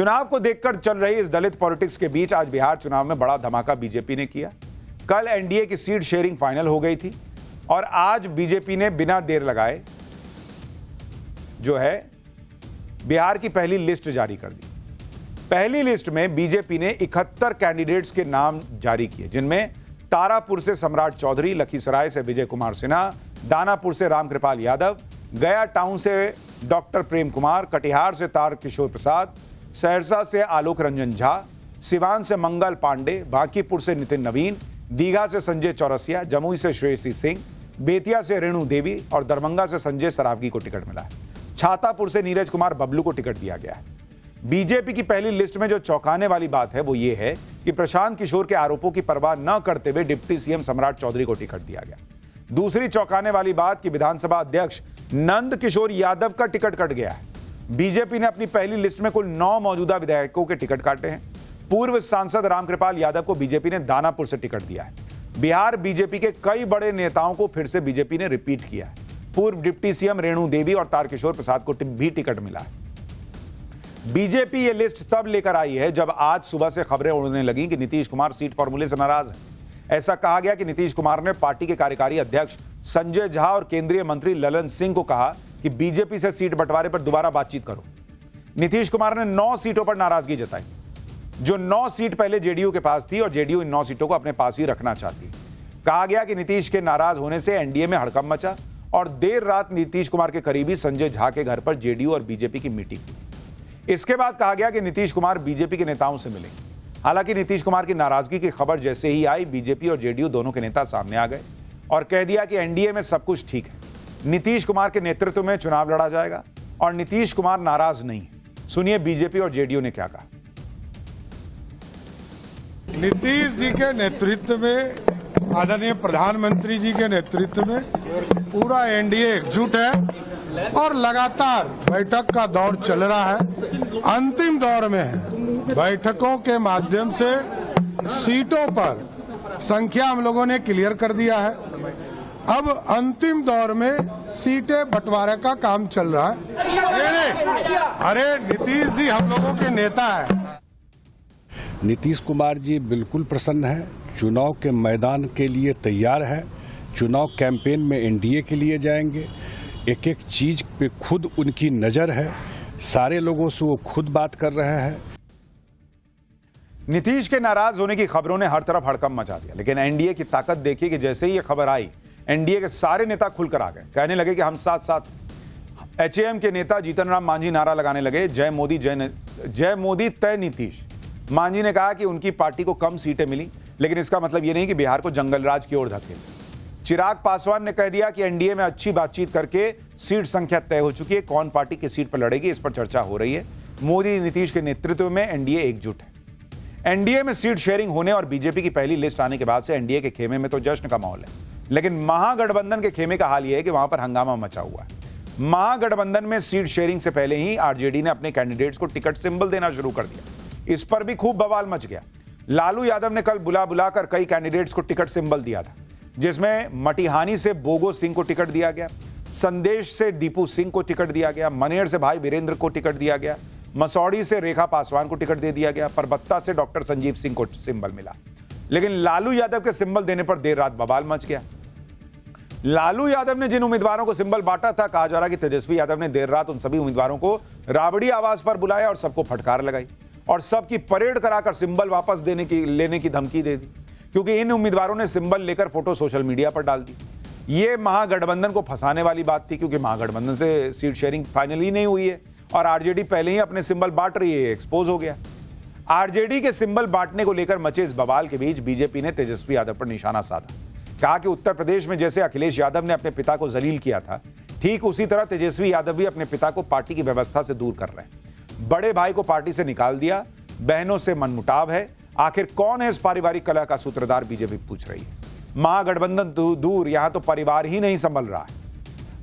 चुनाव को देखकर चल रही इस दलित पॉलिटिक्स के बीच आज बिहार चुनाव में बड़ा धमाका बीजेपी ने किया। कल एनडीए की सीट शेयरिंग फाइनल हो गई थी और आज बीजेपी ने बिना देर लगाए जो है बिहार की पहली लिस्ट जारी कर दी। पहली लिस्ट में बीजेपी ने 71 कैंडिडेट्स के नाम जारी किए, जिनमें तारापुर से सम्राट चौधरी, लखीसराय से विजय कुमार सिन्हा, दानापुर से रामकृपाल यादव, गया टाउन से डॉक्टर प्रेम कुमार, कटिहार से तारकिशोर प्रसाद, सहरसा से आलोक रंजन झा, सिवान से मंगल पांडे, बांकीपुर से नितिन नवीन, दीघा से संजय चौरसिया, जमुई से श्रेयसी सिंह, बेतिया से रेणु देवी और दरभंगा से संजय सरावगी को टिकट मिला है। छातापुर से नीरज कुमार बबलू को टिकट दिया गया है। बीजेपी की पहली लिस्ट में जो चौंकाने वाली बात है वो ये है कि प्रशांत किशोर के आरोपों की परवाह न करते हुए डिप्टी सीएम सम्राट चौधरी को टिकट दिया गया। दूसरी चौंकाने वाली बात कि विधानसभा अध्यक्ष नंद किशोर यादव का टिकट कट गया है। बीजेपी ने अपनी पहली लिस्ट में कुल 9 मौजूदा विधायकों के टिकट काटे हैं। पूर्व सांसद रामकृपाल यादव को बीजेपी ने दानापुर से टिकट दिया है। बिहार बीजेपी के कई बड़े नेताओं को फिर से बीजेपी ने रिपीट किया है। पूर्व डिप्टी सीएम रेणु देवी और तारकिशोर प्रसाद को भी टिकट मिला है। बीजेपी ये लिस्ट तब लेकर आई है जब आज सुबह से खबरें उड़ने लगी कि नीतीश कुमार सीट फॉर्मूले से नाराज हैं। ऐसा कहा गया कि नीतीश कुमार ने पार्टी के कार्यकारी अध्यक्ष संजय झा और केंद्रीय मंत्री ललन सिंह को कहा कि बीजेपी से सीट बंटवारे पर दोबारा बातचीत करो। नीतीश कुमार ने 9 सीटों पर नाराजगी जताई। जो 9 सीट पहले जेडीयू के पास थी और जेडीयू इन 9 सीटों को अपने पास ही रखना चाहती। कहा गया कि नीतीश के नाराज होने से एनडीए में हड़कंप मचा और देर रात नीतीश कुमार के करीबी संजय झा के घर पर जेडीयू और बीजेपी की मीटिंग हुई। इसके बाद कहा गया कि नीतीश कुमार बीजेपी के नेताओं से मिलेंगे। हालांकि नीतीश कुमार की नाराजगी की खबर जैसे ही आई, बीजेपी और जेडीयू दोनों के नेता सामने आ गए और कह दिया कि एनडीए में सब कुछ ठीक है। नीतीश कुमार के नेतृत्व में चुनाव लड़ा जाएगा और नीतीश कुमार नाराज नहीं है। सुनिए बीजेपी और जेडीयू ने क्या कहा। नीतीश जी के नेतृत्व में, आदरणीय प्रधानमंत्री जी के नेतृत्व में पूरा एनडीए एकजुट है और लगातार बैठक का दौर चल रहा है। अंतिम दौर में है। बैठकों के माध्यम से सीटों पर संख्या हम लोगों ने क्लियर कर दिया है। अब अंतिम दौर में सीटें बंटवारे का काम चल रहा है। अरे नीतीश जी हम लोगों के नेता है। नीतीश कुमार जी बिल्कुल प्रसन्न है, चुनाव के मैदान के लिए तैयार है। चुनाव कैंपेन में एनडीए के लिए जाएंगे। एक एक चीज पे खुद उनकी नजर है। सारे लोगों से वो खुद बात कर रहे हैं। नीतीश के नाराज होने की खबरों ने हर तरफ हड़कंप मचा दिया, लेकिन एनडीए की ताकत देखी कि जैसे ही ये खबर आई, एनडीए के सारे नेता खुलकर आ गए। कहने लगे कि हम साथ साथ। एचएएम के नेता जीतन राम मांझी नारा लगाने लगे, जय मोदी तय नीतीश। मांझी ने कहा कि उनकी पार्टी को कम सीटें मिली, लेकिन इसका मतलब ये नहीं कि बिहार को जंगल राज की ओर धकेले। चिराग पासवान ने कह दिया कि एनडीए में अच्छी बातचीत करके सीट संख्या तय हो चुकी है। कौन पार्टी किस सीट पर लड़ेगी इस पर चर्चा हो रही है। मोदी नीतीश के नेतृत्व में एनडीए एकजुट है। एनडीए में सीट शेयरिंग होने और बीजेपी की पहली लिस्ट आने के बाद से एनडीए के खेमे में तो जश्न का माहौल है, लेकिन महागठबंधन के खेमे का हाल यह है कि वहां पर हंगामा मचा हुआ है। महागठबंधन में सीट शेयरिंग से पहले ही आरजेडी ने अपने कैंडिडेट्स को टिकट सिंबल देना शुरू कर दिया। इस पर भी खूब बवाल मच गया। लालू यादव ने कल बुलाकर कई कैंडिडेट्स को टिकट सिंबल दिया था, जिसमें मटिहानी से बोगो सिंह को टिकट दिया गया, संदेश से दीपू सिंह को टिकट दिया गया, मनेर से भाई वीरेंद्र को टिकट दिया गया, मसौड़ी से रेखा पासवान को टिकट दे दिया गया, परबत्ता से डॉक्टर संजीव सिंह को सिंबल मिला। लेकिन लालू यादव के सिंबल देने पर देर रात बवाल मच गया। लालू यादव ने जिन उम्मीदवारों को सिंबल बांटा था, कहा जा रहा कि तेजस्वी यादव ने देर रात उन सभी उम्मीदवारों को राबड़ी आवास पर बुलाया और सबको फटकार लगाई और सबकी परेड कराकर सिंबल वापस लेने की धमकी दे दी, क्योंकि इन उम्मीदवारों ने सिंबल लेकर फोटो सोशल मीडिया पर डाल दी। ये महागठबंधन को फंसाने वाली बात थी, क्योंकि महागठबंधन से सीट शेयरिंग फाइनल ही नहीं हुई है और आरजेडी पहले ही अपने सिंबल बांट रही है। एक्सपोज हो गया। आरजेडी के सिंबल बांटने को लेकर मचे इस बवाल के बीच बीजेपी ने तेजस्वी यादव पर निशाना साधा। कहा कि उत्तर प्रदेश में जैसे अखिलेश यादव ने अपने पिता को जलील किया था, ठीक उसी तरह तेजस्वी यादव भी अपने पिता को पार्टी की व्यवस्था से दूर कर रहे हैं। बड़े भाई को पार्टी से निकाल दिया, बहनों से मनमुटाव है। आखिर कौन है इस पारिवारिक कलह का सूत्रधार, बीजेपी पूछ रही है। महागठबंधन दूर, यहां तो परिवार ही नहीं संभल रहा है।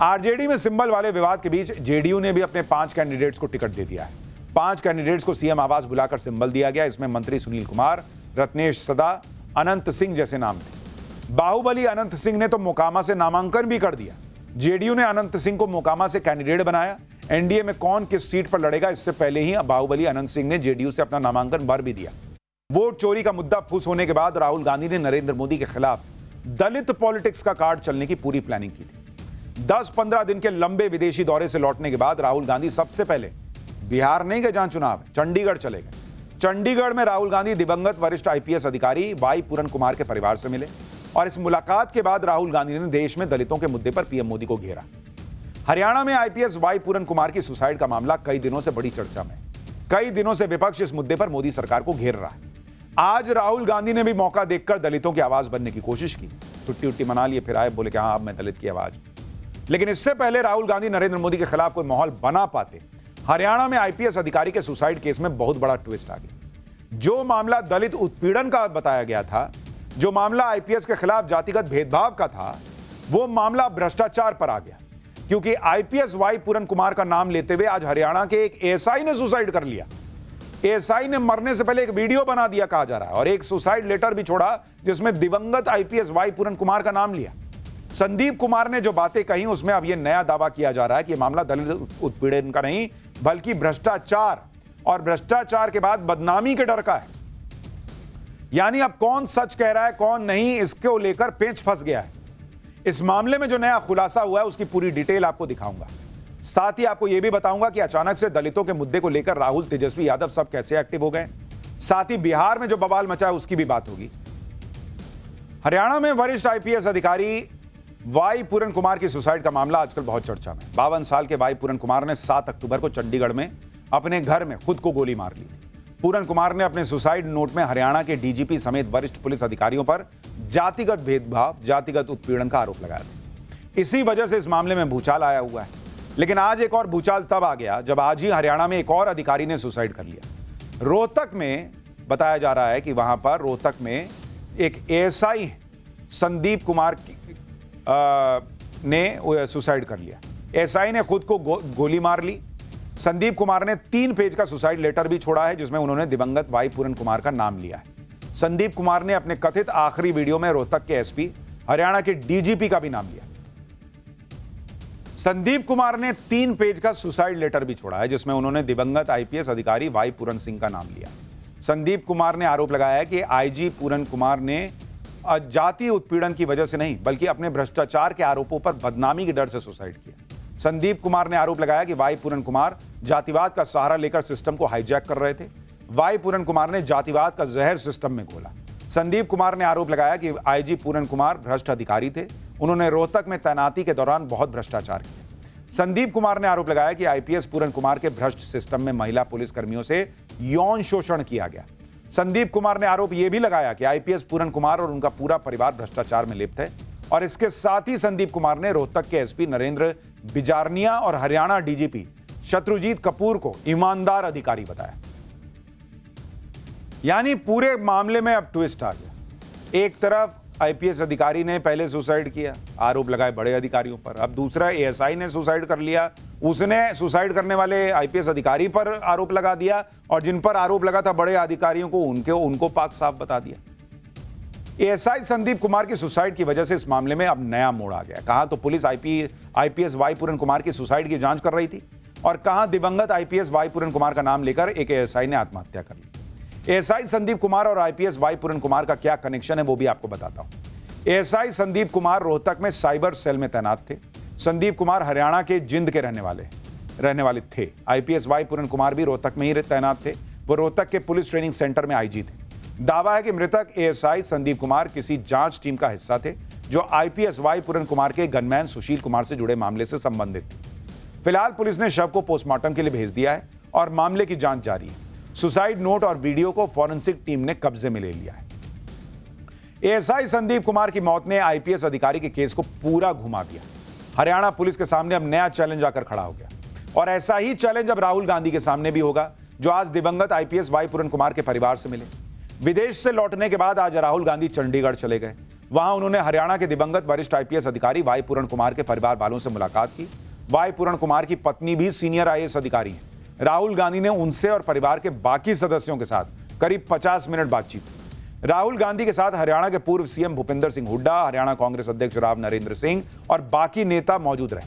आरजेडी में सिंबल वाले विवाद के बीच जेडीयू ने भी अपने 5 कैंडिडेट्स को टिकट दे दिया है। 5 कैंडिडेट्स को सीएम आवास बुलाकर सिंबल दिया गया। इसमें मंत्री सुनील कुमार, रत्नेश सदा, अनंत सिंह जैसे नाम थे। बाहुबली अनंत सिंह ने तो मोकामा से नामांकन भी कर दिया, जेडीयू ने अनंत सिंह को मोकामा से कैंडिडेट बनाया। एनडीए में कौन किस सीट पर लड़ेगा, इससे पहले ही बाहुबली अनंत सिंह ने जेडीयू से अपना नामांकन भर भी दिया। वोट चोरी का मुद्दा फूस होने के बाद राहुल गांधी ने नरेंद्र मोदी के खिलाफ दलित पॉलिटिक्स का कार्ड चलने की पूरी प्लानिंग की थी। 10-15 दिन के लंबे विदेशी दौरे से लौटने के बाद राहुल गांधी सबसे पहले बिहार नहीं गए जहां चुनाव है, चंडीगढ़ चले गए। चंडीगढ़ में राहुल गांधी दिवंगत वरिष्ठ आईपीएस अधिकारी वाई पूरन कुमार के परिवार से मिले और इस मुलाकात के बाद राहुल गांधी ने देश में दलितों के मुद्दे पर पीएम मोदी को घेरा। हरियाणा में आईपीएस वाई पूरन कुमार की सुसाइड का मामला कई दिनों से बड़ी चर्चा में। कई दिनों से विपक्ष इस मुद्दे पर मोदी सरकार को घेर रहा है। आज राहुल गांधी ने भी मौका देखकर दलितों की आवाज बनने की कोशिश की। छुट्टी उट्टी मना लिए, फिर आए, बोले कि हाँ अब मैं दलित की आवाज। लेकिन इससे पहले राहुल गांधी नरेंद्र मोदी के खिलाफ कोई माहौल बना पाते, हरियाणा में आईपीएस अधिकारी के सुसाइड केस में बहुत बड़ा ट्विस्ट आ गया। जो मामला दलित उत्पीड़न का बताया गया था, जो मामला आईपीएस के खिलाफ जातिगत भेदभाव का था, वो मामला भ्रष्टाचार पर आ गया। क्योंकि आईपीएस वाई पूरन कुमार का नाम लेते हुए आज हरियाणा के एक एएसआई ने सुसाइड कर लिया। एएसआई ने मरने से पहले एक वीडियो बना दिया कहा जा रहा है और एक सुसाइड लेटर भी छोड़ा जिसमें दिवंगत आईपीएस वाई पूरन कुमार का नाम लिया। संदीप कुमार ने जो बातें कही उसमें अब यह नया दावा किया जा रहा है कि यह मामला दलित उत्पीड़न का नहीं बल्कि भ्रष्टाचार और भ्रष्टाचार के बाद बदनामी के डर का है। यानी अब कौन सच कह रहा है कौन नहीं, इसको लेकर पेंच फंस गया है। इस मामले में जो नया खुलासा हुआ है उसकी पूरी डिटेल आपको दिखाऊंगा। साथ ही आपको यह भी बताऊंगा कि अचानक से दलितों के मुद्दे को लेकर राहुल, तेजस्वी यादव सब कैसे एक्टिव हो गए। साथ ही बिहार में जो बवाल मचा है उसकी भी बात होगी। हरियाणा में वरिष्ठ आईपीएस अधिकारी वाई पूरन कुमार की सुसाइड का मामला आजकल बहुत चर्चा में। 52 साल के वाई पूरन कुमार ने 7 अक्टूबर को चंडीगढ़ में अपने घर में खुद को गोली मार ली थी। पूरन कुमार ने अपने सुसाइड नोट में हरियाणा के डीजीपी समेत वरिष्ठ पुलिस अधिकारियों पर जातिगत भेदभाव, जातिगत उत्पीड़न का आरोप लगाया था। इसी वजह से इस मामले में भूचाल आया हुआ है। लेकिन आज एक और भूचाल तब आ गया जब आज ही हरियाणा में एक और अधिकारी ने सुसाइड कर लिया। रोहतक में बताया जा रहा है कि वहां पर रोहतक में एक एएसआई संदीप कुमार ने सुसाइड कर लिया। एएसआई ने खुद को गोली मार ली। संदीप कुमार ने 3 पेज का सुसाइड लेटर भी छोड़ा है जिसमें उन्होंने दिवंगत वाई पूरन कुमार का नाम लिया है। संदीप कुमार ने अपने कथित आखिरी वीडियो में रोहतक के एसपी, हरियाणा के डीजीपी का भी नाम लिया। संदीप कुमार ने 3 पेज का सुसाइड लेटर भी छोड़ा है जिसमें उन्होंने दिवंगत आईपीएस अधिकारी वाई पूरन सिंह का नाम लिया। संदीप कुमार ने आरोप लगाया है कि आईजी पूरन कुमार ने जातीय उत्पीड़न की वजह से नहीं बल्कि अपने भ्रष्टाचार के आरोपों पर बदनामी के डर से सुसाइड किया। संदीप कुमार ने आरोप लगाया कि वाई पूरन कुमार जातिवाद का सहारा लेकर सिस्टम को हाईजैक कर रहे थे। वाई पूरन कुमार ने जातिवाद का जहर सिस्टम में घोला। संदीप कुमार ने आरोप लगाया कि आईजी पूरन कुमार भ्रष्ट अधिकारी थे। उन्होंने रोहतक में तैनाती के दौरान बहुत भ्रष्टाचार किया। संदीप कुमार ने आरोप लगाया कि आईपीएस पूरन कुमार के भ्रष्ट सिस्टम में महिला पुलिस कर्मियों से यौन शोषण किया गया। संदीप कुमार ने आरोप यह भी लगाया कि आईपीएस पूरन कुमार और उनका पूरा परिवार भ्रष्टाचार में लिप्त है। और इसके साथ ही संदीप कुमार ने रोहतक के एसपी नरेंद्र बिजारनिया और हरियाणा डीजीपी शत्रुजीत कपूर को ईमानदार अधिकारी बताया। यानी पूरे मामले में अब ट्विस्ट आ गया। एक तरफ आईपीएस अधिकारी ने पहले सुसाइड किया, आरोप लगाए बड़े अधिकारियों पर। अब दूसरा एएसआई ने सुसाइड कर लिया, उसने सुसाइड करने वाले आईपीएस अधिकारी पर आरोप लगा दिया और जिन पर आरोप लगा था बड़े अधिकारियों को उनको पाक साफ बता दिया। एएसआई संदीप कुमार की सुसाइड की वजह से इस मामले में अब नया मोड़ आ गया। कहां तो पुलिस आईपीएस वाई पूरन कुमार की सुसाइड की जांच कर रही थी और कहां दिवंगत आईपीएस वाई पूरन कुमार का नाम लेकर एक एएसआई ने आत्महत्या कर ली। एएसआई संदीप कुमार और आईपीएस वाई पूरन कुमार का क्या कनेक्शन है वो भी आपको बताता हूं। एएसआई संदीप कुमार रोहतक में साइबर सेल में तैनात थे। संदीप कुमार हरियाणा के जिंद के रहने वाले थे। आईपीएस वाई पूरन कुमार भी रोहतक में ही तैनात थे। वो रोहतक के पुलिस ट्रेनिंग सेंटर में आईजी थे। दावा है कि मृतक एएसआई संदीप कुमार किसी जांच टीम का हिस्सा थे जो आईपीएस वाई पूरन कुमार के गनमैन सुशील कुमार से जुड़े मामले से संबंधित थे। फिलहाल पुलिस ने शव को पोस्टमार्टम के लिए भेज दिया है और मामले की जांच जारी है। सुसाइड नोट और वीडियो को फॉरेंसिक टीम ने कब्जे में ले लिया है। एएसआई संदीप कुमार की मौत ने आईपीएस अधिकारी के केस को पूरा घुमा दिया। हरियाणा पुलिस के सामने अब नया चैलेंज आकर खड़ा हो गया और ऐसा ही चैलेंज अब राहुल गांधी के सामने भी होगा जो आज दिवंगत आईपीएस वाई पूरन कुमार के परिवार से मिले। विदेश से लौटने के बाद आज राहुल गांधी चंडीगढ़ चले गए। वहां उन्होंने हरियाणा के दिवंगत वरिष्ठ आईपीएस अधिकारी वाई पूरन कुमार के परिवार वालों से मुलाकात की। वाई पूरन कुमार की पत्नी भी सीनियर आईएएस अधिकारी हैं। राहुल गांधी ने उनसे और परिवार के बाकी सदस्यों के साथ करीब 50 मिनट बातचीत की। राहुल गांधी के साथ हरियाणा के पूर्व सीएम भूपिंदर सिंह हुड्डा, हरियाणा कांग्रेस अध्यक्ष राव नरेंद्र सिंह और बाकी नेता मौजूद रहे।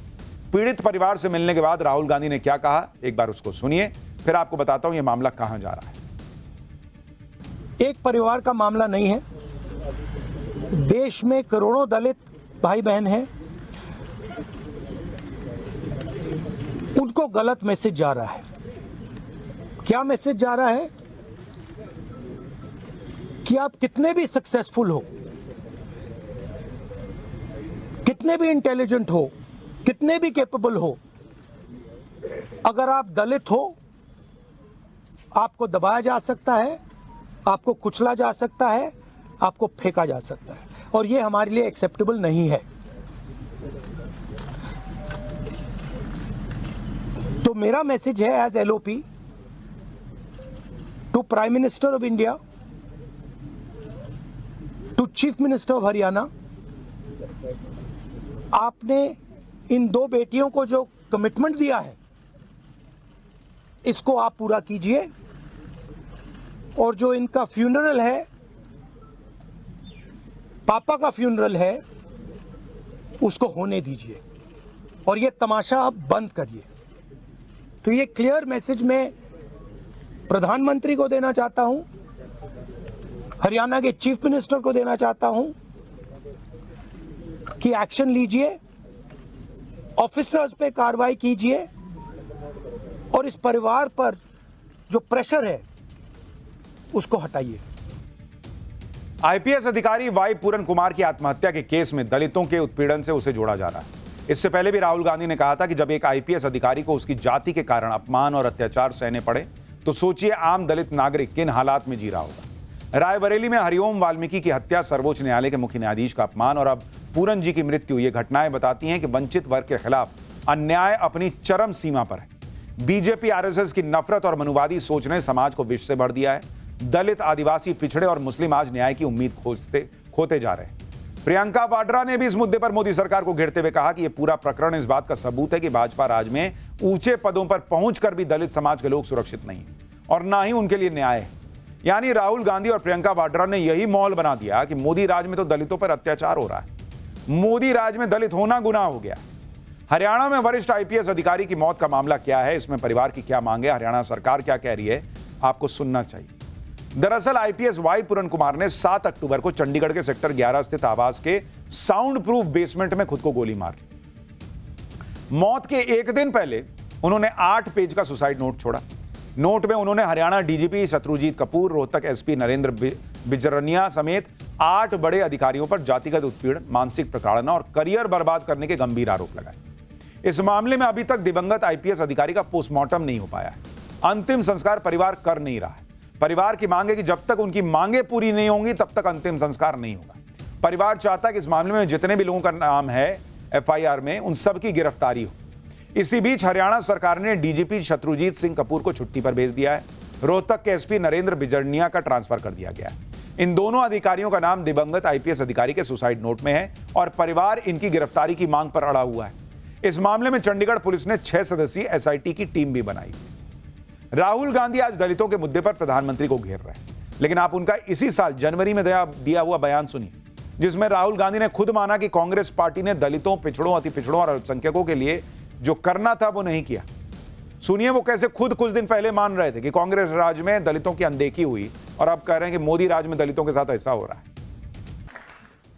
पीड़ित परिवार से मिलने के बाद राहुल गांधी ने क्या कहा, एक बार उसको सुनिए, फिर आपको बताता हूं यह मामला कहां जा रहा है। एक परिवार का मामला नहीं है, देश में करोड़ों दलित भाई बहन हैं, उनको गलत मैसेज जा रहा है। क्या मैसेज जा रहा है कि आप कितने भी सक्सेसफुल हो, कितने भी इंटेलिजेंट हो, कितने भी कैपेबल हो, अगर आप दलित हो आपको दबाया जा सकता है, आपको कुचला जा सकता है, आपको फेंका जा सकता है, और ये हमारे लिए एक्सेप्टेबल नहीं है। तो मेरा मैसेज है as LOP to prime minister of India, to chief minister of Haryana, आपने इन दो बेटियों को जो कमिटमेंट दिया है इसको आप पूरा कीजिए, और जो इनका फ्यूनरल है, पापा का फ्यूनरल है, उसको होने दीजिए और ये तमाशा आप बंद करिए। तो ये क्लियर मैसेज मैं प्रधानमंत्री को देना चाहता हूं, हरियाणा के चीफ मिनिस्टर को देना चाहता हूं कि एक्शन लीजिए, ऑफिसर्स पे कार्रवाई कीजिए और इस परिवार पर जो प्रेशर है उसको हटाइए। आईपीएस अधिकारी वाई पूरन कुमार की आत्महत्या के केस में दलितों के उत्पीड़न से उसे जोड़ा जा रहा है। इससे पहले भी राहुल गांधी ने कहा था कि जब एक आईपीएस अधिकारी को उसकी जाति के कारण अपमान और अत्याचार सहने पड़े तो सोचिए आम दलित नागरिक किन हालात में जी रहा होगा। रायबरेली में हरिओम वाल्मीकि की हत्या, सर्वोच्च न्यायालय के मुख्य न्यायाधीश का अपमान और अब पूरन जी की मृत्यु, ये घटनाएं बताती हैं कि वंचित वर्ग के खिलाफ अन्याय अपनी चरम सीमा पर है। बीजेपी आरएसएस की नफरत और मनुवादी सोच ने समाज को विष से भर दिया है। दलित, आदिवासी, पिछड़े और मुस्लिम आज न्याय की उम्मीद खोते जा रहे हैं। प्रियंका वाड्रा ने भी इस मुद्दे पर मोदी सरकार को घेरते हुए कहा कि यह पूरा प्रकरण इस बात का सबूत है कि भाजपा राज में ऊंचे पदों पर पहुंचकर भी दलित समाज के लोग सुरक्षित नहीं और ना ही उनके लिए न्याय है। यानी राहुल गांधी और प्रियंका वाड्रा ने यही माहौल बना दिया कि मोदी राज में तो दलितों पर अत्याचार हो रहा है, मोदी राज में दलित होना गुनाह हो गया। हरियाणा में वरिष्ठ आईपीएस अधिकारी की मौत का मामला क्या है, इसमें परिवार की क्या मांग है, हरियाणा सरकार क्या कह रही है, आपको सुनना चाहिए। दरअसल आईपीएस वाई पूरन कुमार ने 7 अक्टूबर को चंडीगढ़ के सेक्टर 11 स्थित आवास के साउंड प्रूफ बेसमेंट में खुद को गोली मार ली। मौत के एक दिन पहले उन्होंने 8 पेज का सुसाइड नोट छोड़ा। नोट में उन्होंने हरियाणा डीजीपी शत्रुजीत कपूर, रोहतक एसपी नरेंद्र बिजरनिया समेत 8 बड़े अधिकारियों पर जातिगत उत्पीड़न, मानसिक प्रताड़ना और करियर बर्बाद करने के गंभीर आरोप लगाए। इस मामले में अभी तक दिवंगत आईपीएस अधिकारी का पोस्टमार्टम नहीं हो पाया है। अंतिम संस्कार परिवार कर नहीं रहा है। परिवार की मांग है कि जब तक उनकी मांगें पूरी नहीं होंगी तब तक अंतिम संस्कार नहीं होगा। परिवार चाहता है कि इस मामले में जितने भी लोगों का नाम है एफआईआर में, उन सब की गिरफ्तारी हो। इसी बीच हरियाणा सरकार ने डीजीपी शत्रुजीत सिंह कपूर को छुट्टी पर भेज दिया है। रोहतक के एसपी नरेंद्र बिजरनिया का ट्रांसफर कर दिया गया है। इन दोनों अधिकारियों का नाम दिवंगत आईपीएस अधिकारी के सुसाइड नोट में है और परिवार इनकी गिरफ्तारी की मांग पर अड़ा हुआ है। इस मामले में चंडीगढ़ पुलिस ने 6 सदस्यीय एसआईटी की टीम भी बनाई। राहुल गांधी आज दलितों के मुद्दे पर प्रधानमंत्री को घेर रहे हैं, लेकिन आप उनका इसी साल जनवरी में दिया हुआ बयान सुनिए, जिसमें राहुल गांधी ने खुद माना कि कांग्रेस पार्टी ने दलितों, पिछड़ों, अति पिछड़ों और अल्पसंख्यकों के लिए जो करना था वो नहीं किया। सुनिए वो कैसे खुद कुछ दिन पहले मान रहे थे कि कांग्रेस राज में दलितों की अनदेखी हुई और अब कह रहे हैं कि मोदी राज में दलितों के साथ ऐसा हो रहा है।